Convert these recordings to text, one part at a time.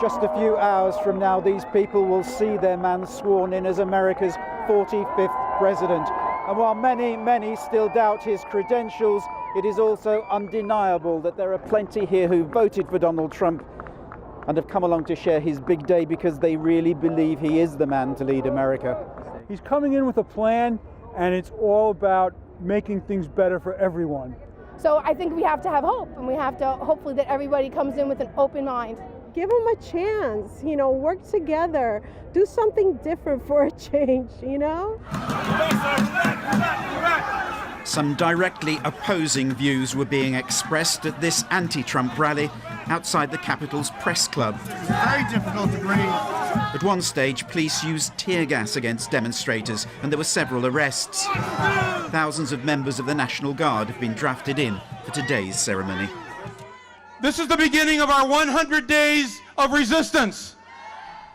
Just a few hours from now, these people will see their man sworn in as America's 45th president. And while many, many still doubt his credentials, it is also undeniable that there are plenty here who voted for Donald Trump and have come along to share his big day because they really believe he is the man to lead America. He's coming in with a plan, and it's all about making things better for everyone. So I think we have to have hope, and we have to hopefully that everybody comes in with an open mind. Give them a chance, work together, do something different for a change, Some directly opposing views were being expressed at this anti-Trump rally outside the Capitol's press club. Very difficult to breathe. At one stage, police used tear gas against demonstrators, and there were several arrests. Thousands of members of the National Guard have been drafted in for today's ceremony. This is the beginning of our 100 days of resistance.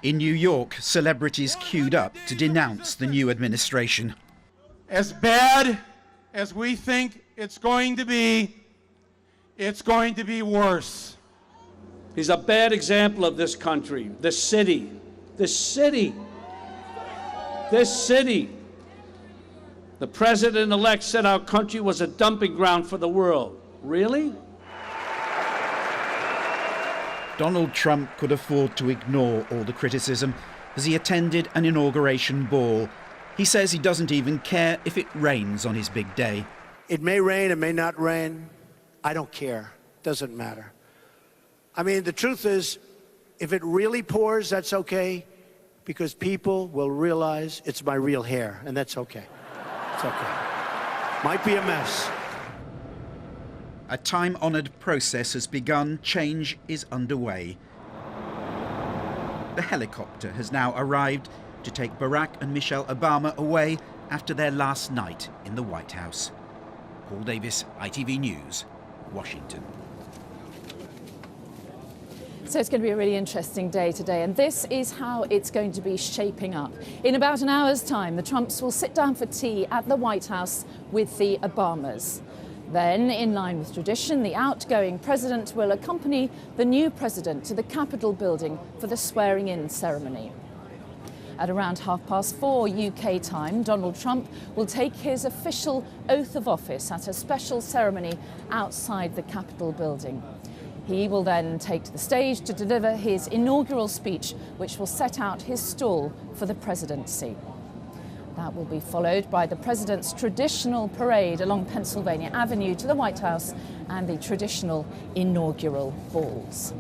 In New York, celebrities queued up to denounce the new administration. As bad as we think it's going to be worse. He's a bad example of this country, this city. The president-elect said our country was a dumping ground for the world. Really? Donald Trump could afford to ignore all the criticism as he attended an inauguration ball. He says he doesn't even care if it rains on his big day. It may rain, it may not rain. I don't care. Doesn't matter. I mean, the truth is, if it really pours, that's okay, because people will realize it's my real hair, and that's okay. It's okay. Might be a mess. A time-honoured process has begun. Change is underway. The helicopter has now arrived to take Barack and Michelle Obama away after their last night in the White House. Paul Davis, ITV News, Washington. So it's going to be a really interesting day today, and this is how it's going to be shaping up. In about an hour's time, the Trumps will sit down for tea at the White House with the Obamas. Then, in line with tradition, the outgoing president will accompany the new president to the Capitol building for the swearing-in ceremony. At around 4:30 UK time, Donald Trump will take his official oath of office at a special ceremony outside the Capitol building. He will then take to the stage to deliver his inaugural speech, which will set out his stall for the presidency. That will be followed by the president's traditional parade along Pennsylvania Avenue to the White House and the traditional inaugural balls.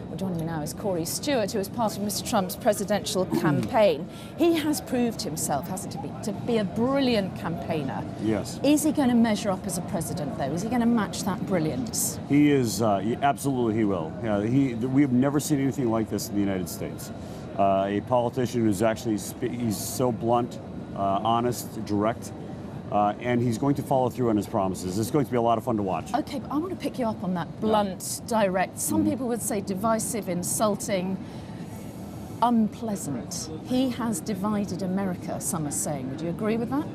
Well, joining me now is Corey Stewart, who is part of Mr. Trump's presidential campaign. He has proved himself, hasn't he, to be a brilliant campaigner. Yes. Is he going to measure up as a president, though? Is he going to match that brilliance? He is, absolutely he will. We have never seen anything like this in the United States. A politician who's actually, he's so blunt, honest, direct, and he's going to follow through on his promises. It's going to be a lot of fun to watch. Okay, but I want to pick you up on that blunt, direct, some people would say divisive, insulting, unpleasant. He has divided America, some are saying. Would you agree with that?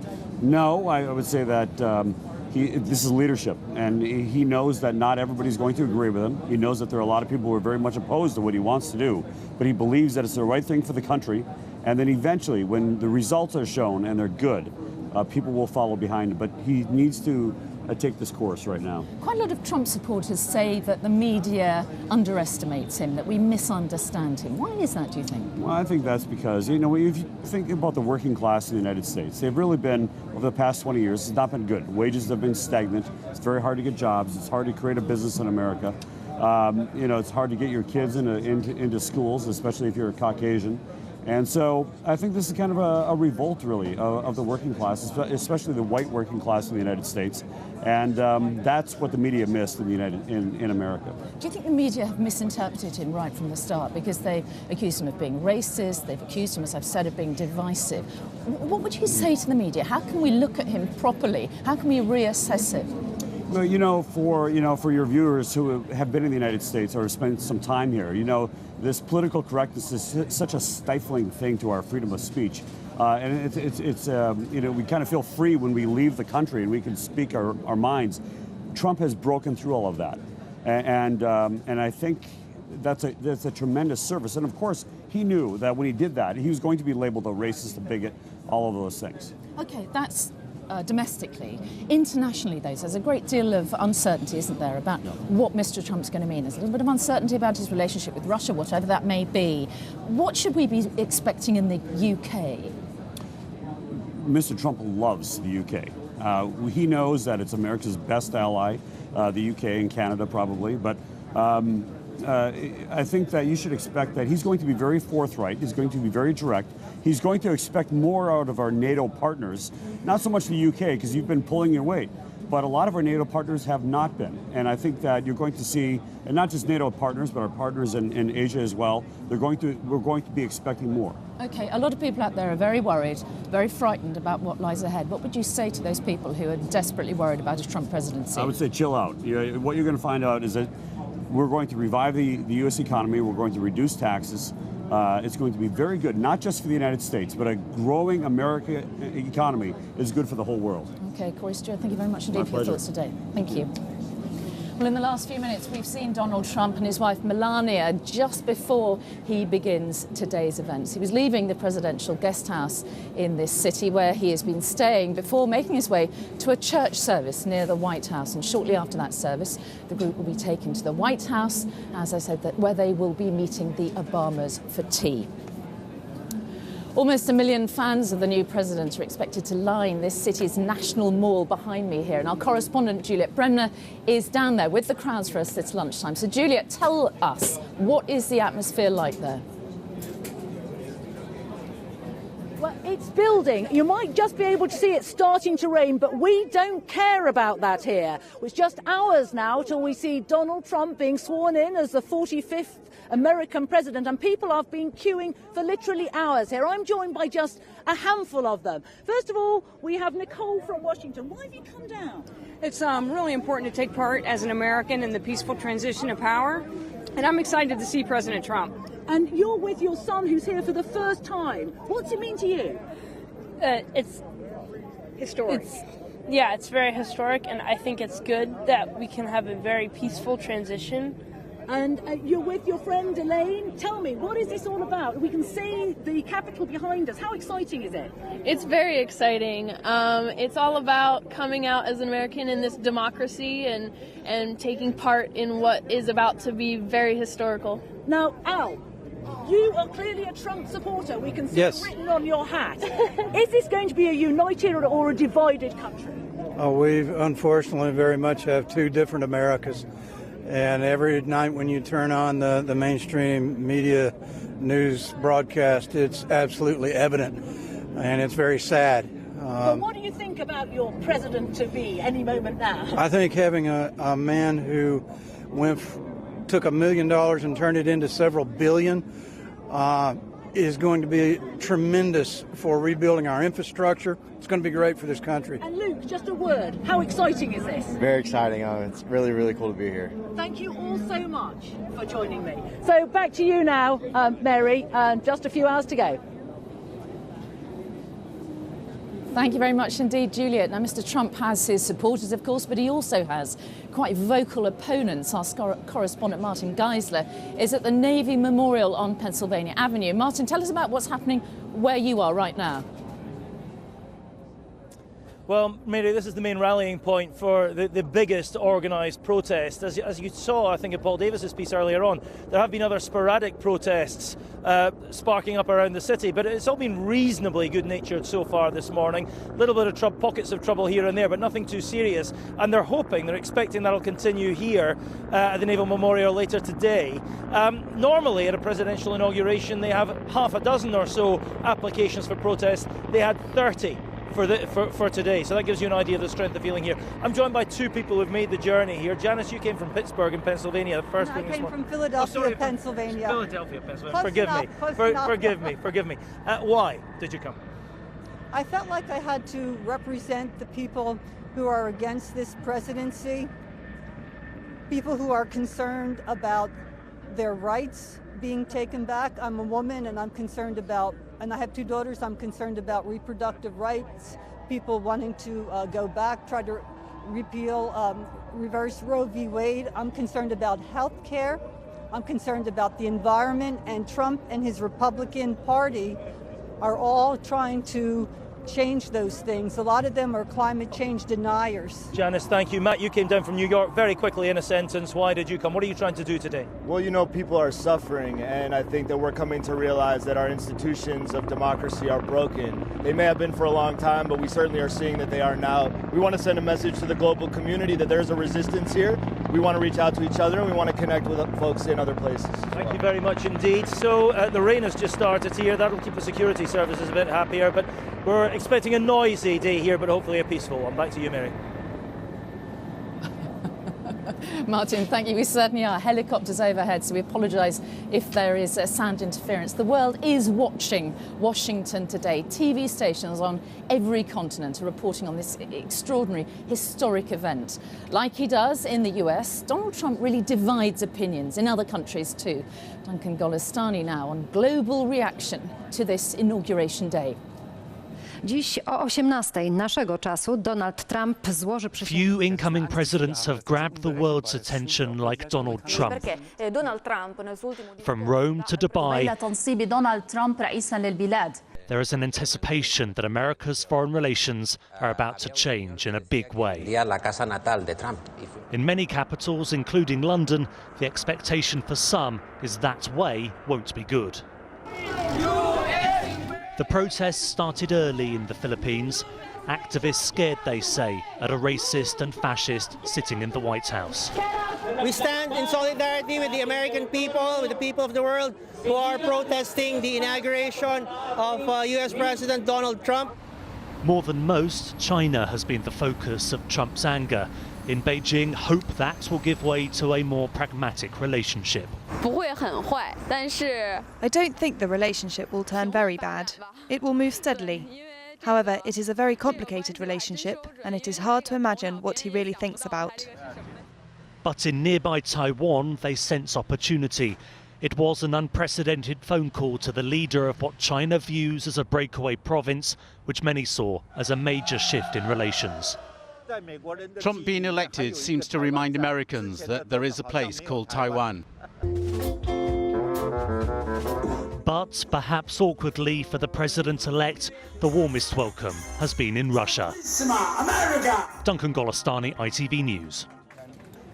No, I would say that this is leadership, and he knows that not everybody's going to agree with him. He knows that there are a lot of people who are very much opposed to what he wants to do, but he believes that it's the right thing for the country, and then eventually, when the results are shown and they're good, people will follow behind him. But he needs to take this course right now. Quite a lot of Trump supporters say that the media underestimates him, that we misunderstand him. Why is that, do you think? Well, I think that's because, if you think about the working class in the United States, they've really been, over the past 20 years, it's not been good. Wages have been stagnant. It's very hard to get jobs. It's hard to create a business in America. It's hard to get your kids into schools, especially if you're a Caucasian. And so I think this is kind of a revolt, really, of the working class, especially the white working class in the United States. And that's what the media missed in America. Do you think the media have misinterpreted him right from the start? Because they accused him of being racist, they've accused him, as I've said, of being divisive. What would you say to the media? How can we look at him properly? How can we reassess him? Well, for your viewers who have been in the United States or spent some time here, this political correctness is such a stifling thing to our freedom of speech. And we kind of feel free when we leave the country and we can speak our minds. Trump has broken through all of that. And I think that's a tremendous service. And of course, he knew that when he did that, he was going to be labeled a racist, a bigot, all of those things. Okay, that's domestically. Internationally, though, there's a great deal of uncertainty, isn't there, about what Mr. Trump's going to mean. There's a little bit of uncertainty about his relationship with Russia, whatever that may be. What should we be expecting in the UK? Mr. Trump loves the UK. He knows that it's America's best ally, the UK and Canada probably, but I think that you should expect that he's going to be very forthright, he's going to be very direct, he's going to expect more out of our NATO partners, not so much the UK, because you've been pulling your weight, but a lot of our NATO partners have not been. And I think that you're going to see, and not just NATO partners, but our partners in Asia as well, we're going to be expecting more. Okay, a lot of people out there are very worried, very frightened about what lies ahead. What would you say to those people who are desperately worried about a Trump presidency? I would say chill out. What you're going to find out is that we're going to revive the U.S. economy. We're going to reduce taxes. It's going to be very good, not just for the United States, but a growing American economy is good for the whole world. Okay, Corey Stewart, thank you very much indeed for your thoughts today. Thank you. Well, in the last few minutes, we've seen Donald Trump and his wife Melania just before he begins today's events. He was leaving the presidential guest house in this city where he has been staying before making his way to a church service near the White House. And shortly after that service, the group will be taken to the White House, as I said, where they will be meeting the Obamas for tea. Almost 1 million fans of the new president are expected to line this city's National Mall behind me here. And our correspondent, Juliet Bremner, is down there with the crowds for us this lunchtime. So, Juliet, tell us, what is the atmosphere like there? Well, it's building. You might just be able to see it starting to rain, but we don't care about that here. It's just hours now till we see Donald Trump being sworn in as the 45th American president, and people have been queuing for literally hours here. I'm joined by just a handful of them. First of all, we have Nicole from Washington. Why have you come down? It's really important to take part as an American in the peaceful transition of power, and I'm excited to see President Trump. And you're with your son, who's here for the first time. What's it mean to you? It's historic. It's very historic, and I think it's good that we can have a very peaceful transition. And you're with your friend Elaine. Tell me, what is this all about? We can see the Capitol behind us. How exciting is it? It's very exciting. It's all about coming out as an American in this democracy and taking part in what is about to be very historical. Now, Al, you are clearly a Trump supporter. We can see it written on your hat. Is this going to be a united or a divided country? We unfortunately very much have two different Americas. And every night when you turn on the mainstream media news broadcast, it's absolutely evident, and it's very sad. Well, what do you think about your president-to-be any moment now? I think having a man who took $1 million and turned it into several billion is going to be tremendous for rebuilding our infrastructure. It's going to be great for this country. And Luke, just a word. How exciting is this? Very exciting. It's really, really cool to be here. Thank you all so much for joining me. So back to you now, Mary, just a few hours to go. Thank you very much indeed, Juliet. Now, Mr. Trump has his supporters, of course, but he also has quite vocal opponents. Our correspondent, Martin Geisler, is at the Navy Memorial on Pennsylvania Avenue. Martin, tell us about what's happening where you are right now. Well, Mary, this is the main rallying point for the biggest organised protest. As you saw, I think, in Paul Davis's piece earlier on, there have been other sporadic protests sparking up around the city, but it's all been reasonably good-natured so far this morning. A little bit of pockets of trouble here and there, but nothing too serious. And they're expecting that'll continue here at the Naval Memorial later today. Normally, at a presidential inauguration, they have half a dozen or so applications for protest. They had 30. For today, so that gives you an idea of the strength of feeling here. I'm joined by two people who've made the journey here. Janice, you came from Pittsburgh in Pennsylvania. The first thing I came from Philadelphia, Pennsylvania. Philadelphia, Pennsylvania. Forgive me. Why did you come? I felt like I had to represent the people who are against this presidency, people who are concerned about their rights being taken back. I'm a woman and I'm concerned about, and I have two daughters, I'm concerned about reproductive rights, people wanting to go back, try to repeal, reverse Roe v. Wade. I'm concerned about health care. I'm concerned about the environment, and Trump and his Republican Party are all trying to change those things. A lot of them are climate change deniers. Janice, thank you. Matt, you came down from New York. Very quickly, in a sentence, why did you come? What are you trying to do today? Well, you know, people are suffering, and I think that we're coming to realize that our institutions of democracy are broken. They may have been for a long time, but we certainly are seeing that they are now. We want to send a message to the global community that there's a resistance here. We want to reach out to each other, and we want to connect with folks in other places. Thank you very much indeed. So the rain has just started here. That'll keep the security services a bit happier, but we're expecting a noisy day here, but hopefully a peaceful one. Back to you, Mary. Martin, thank you. We certainly are. Helicopters overhead, so we apologise if there is sound interference. The world is watching Washington today. TV stations on every continent are reporting on this extraordinary, historic event. Like he does in the US, Donald Trump really divides opinions in other countries too. Duncan Golestani now on global reaction to this Inauguration Day. Dziś o 18:00 naszego czasu Donald Trump złoży przysięgę. Few incoming presidents have grabbed the world's attention like Donald Trump. From Rome to Dubai, there is an anticipation that America's foreign relations are about to change in a big way. In many capitals, including London, the expectation for some is that way won't be good. The protests started early in the Philippines. Activists scared, they say, at a racist and fascist sitting in the White House. We stand in solidarity with the American people, with the people of the world who are protesting the inauguration of US President Donald Trump. More than most, China has been the focus of Trump's anger. In Beijing, hope that will give way to a more pragmatic relationship. I don't think the relationship will turn very bad. It will move steadily. However, it is a very complicated relationship, and it is hard to imagine what he really thinks about. But in nearby Taiwan, they sense opportunity. It was an unprecedented phone call to the leader of what China views as a breakaway province, which many saw as a major shift in relations. Trump being elected seems to remind Americans that there is a place called Taiwan. But perhaps awkwardly for the president-elect, the warmest welcome has been in Russia. Duncan Golestani, ITV News.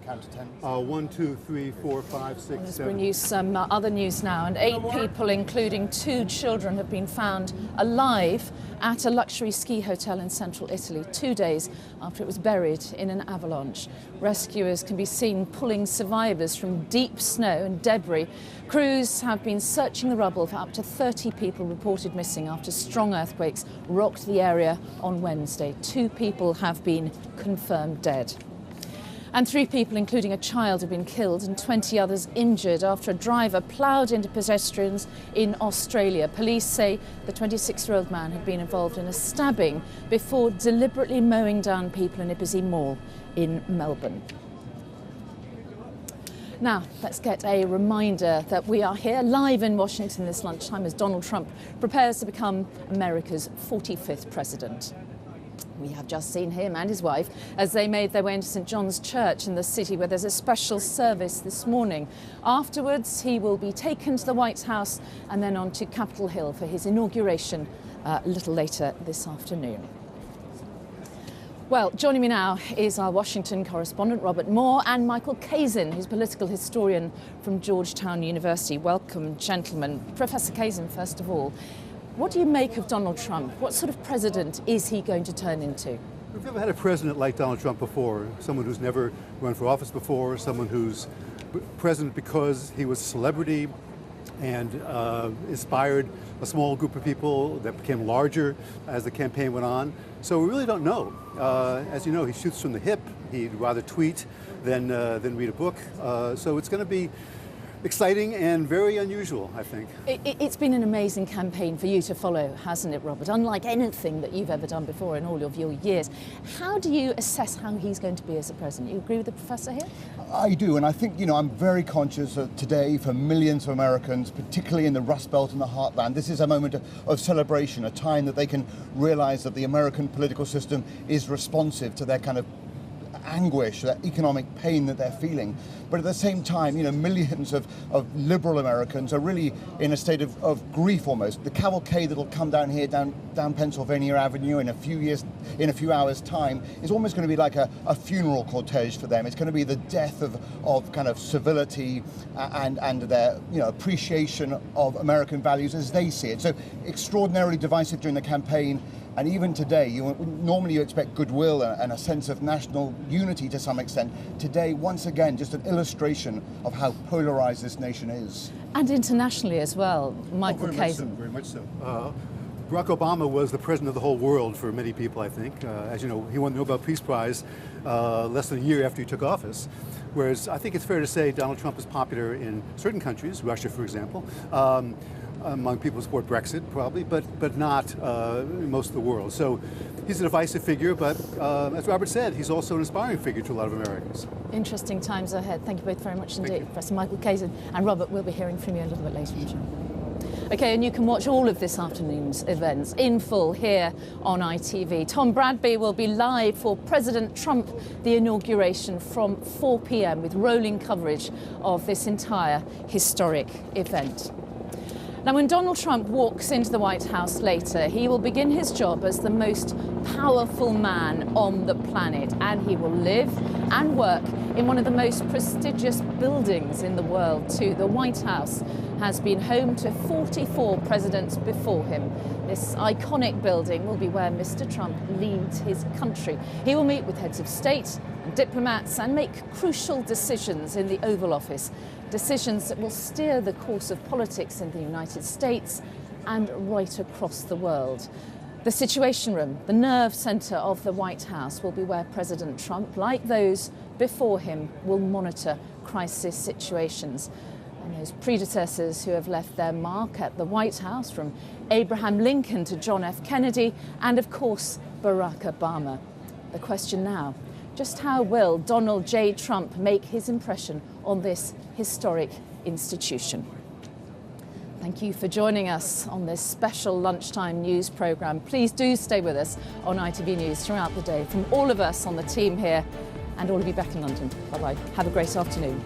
Count to 10. 1, 2, 3, 4, 5, 6, 7. Let's bring you some other news now. And 8 people, including 2 children, have been found alive at a luxury ski hotel in central Italy 2 days after it was buried in an avalanche. Rescuers can be seen pulling survivors from deep snow and debris. Crews have been searching the rubble for up to 30 people reported missing after strong earthquakes rocked the area on Wednesday. 2 people have been confirmed dead. And 3 people, including a child, have been killed and 20 others injured after a driver ploughed into pedestrians in Australia. Police say the 26-year-old man had been involved in a stabbing before deliberately mowing down people in a busy mall in Melbourne. Now, let's get a reminder that we are here live in Washington this lunchtime as Donald Trump prepares to become America's 45th president. We have just seen him and his wife as they made their way into St. John's Church in the city, where there's a special service this morning. Afterwards, he will be taken to the White House and then on to Capitol Hill for his inauguration a little later this afternoon. Well, joining me now is our Washington correspondent, Robert Moore, and Michael Kazin, who's political historian from Georgetown University. Welcome, gentlemen. Professor Kazin, first of all, what do you make of Donald Trump? What sort of president is he going to turn into? We've never had a president like Donald Trump before, someone who's never run for office before, someone who's president because he was a celebrity and inspired a small group of people that became larger as the campaign went on. So we really don't know. As you know, he shoots from the hip. He'd rather tweet than read a book. So it's going to be exciting and very unusual, I think. It's been an amazing campaign for you to follow, hasn't it, Robert? Unlike anything that you've ever done before in all of your years. How do you assess how he's going to be as a president? You agree with the professor here? I do, and I think, you know, I'm very conscious that today, for millions of Americans, particularly in the Rust Belt and the Heartland, this is a moment of celebration, a time that they can realize that the American political system is responsive to their kind of anguish, that economic pain that they're feeling. But at the same time, millions of liberal Americans are really in a state of grief almost. The cavalcade that'll come down here, down Pennsylvania Avenue in a few hours' time is almost going to be like a funeral cortege for them. It's going to be the death of kind of civility and their appreciation of American values as they see it. So extraordinarily divisive during the campaign. And even today, normally you expect goodwill and a sense of national unity to some extent. Today, once again, just an illustration of how polarized this nation is. And internationally as well, Michael Kazin. Very much so. Barack Obama was the president of the whole world for many people, I think. As you know, he won the Nobel Peace Prize less than a year after he took office. Whereas I think it's fair to say Donald Trump is popular in certain countries, Russia, for example, among people who support Brexit, probably, but not most of the world. So he's a divisive figure, but as Robert said, he's also an inspiring figure to a lot of Americans. Interesting times ahead. Thank you both very much indeed. Professor Michael Kazin and Robert, we'll be hearing from you a little bit later in the show. OK, and you can watch all of this afternoon's events in full here on ITV. Tom Bradby will be live for President Trump, the inauguration from 4 p.m. with rolling coverage of this entire historic event. Now, when Donald Trump walks into the White House later, he will begin his job as the most powerful man on the planet, and he will live and work in one of the most prestigious buildings in the world too. The White House has been home to 44 presidents before him. This iconic building will be where Mr. Trump leads his country. He will meet with heads of state and diplomats and make crucial decisions in the Oval Office. Decisions that will steer the course of politics in the United States and right across the world. The Situation Room, the nerve centre of the White House, will be where President Trump, like those before him, will monitor crisis situations. And those predecessors who have left their mark at the White House, from Abraham Lincoln to John F. Kennedy and, of course, Barack Obama. The question now, just how will Donald J. Trump make his impression on this historic institution? Thank you for joining us on this special lunchtime news programme. Please do stay with us on ITV News throughout the day. From all of us on the team here and all of you back in London, bye-bye. Have a great afternoon.